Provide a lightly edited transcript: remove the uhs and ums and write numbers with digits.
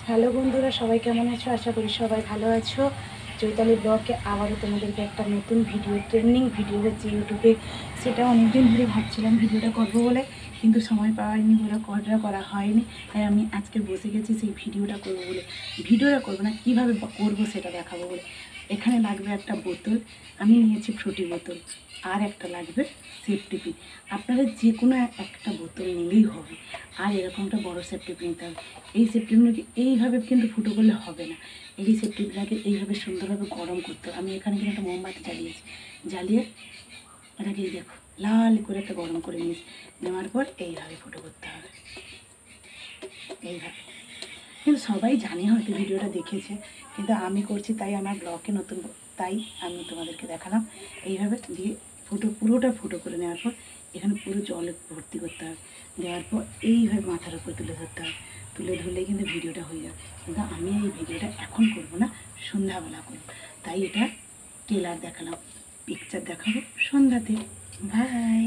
Hello বন্ধুরা, সবাই কেমন আছো? আশা করি সবাই ভালো আছো। চৈতালি ব্লগে আবারও তোমাদেরকে একটা নতুন ভিডিও, ট্রেন্ডিং ভিডিও হচ্ছে ইউটিউবে। সেটা অনেকদিন ধরে ভাবছিলাম ভিডিওটা করব বলে, কিন্তু সময় পাওয়াইনি বলে করা হয়নি। তাই আমি আজকে বসে গেছি সেই ভিডিওটা করবো বলে। ভিডিওটা করবো না, কীভাবে করবো সেটা দেখাবো বলে। এখানে লাগবে একটা বোতল, আমি নিয়েছি ফ্রুটি বোতল, আর একটা লাগবে সেফটি পিন। আপনারা যে কোনো একটা বোতল নিলেই হবে। আর এরকমটা বড় সেফটি পিন নিতে হবে। এই সেফটি পিনটাকে এইভাবে কিন্তু ফুটো করলে হবে না। এই সেফটি পিনটাকে এইভাবে সুন্দরভাবে গরম করতে হবে। আমি এখানে কিন্তু একটা মোমবাতি জ্বালিয়েছি, জ্বালিয়ে এটাকে দেখো লাল করে একটা গরম করে নিয়েছি। নেওয়ার পর এইভাবে ফুটো করতে হবে, এইভাবে। কিন্তু সবাই জানে, হয়তো ভিডিওটা দেখেছে, কিন্তু আমি করছি তাই আমার ব্লগে নতুন, তাই আমি তোমাদেরকে দেখালাম। এইভাবে দিয়ে পুরোটা ফুটো করে নেওয়ার পর এখানে পুরো জলে ভর্তি করতে হবে। দেওয়ার পর এইভাবে মাথার উপর তুলে ধরতে হবে। তুলে ধরলেই কিন্তু ভিডিওটা হয়ে যাবে। কিন্তু আমি এই ভিডিওটা এখন করব না, সন্ধ্যাবেলা করব। তাই এটা ট্রেলার দেখালাম, পিকচার দেখাবো সন্ধ্যাতে। বাই।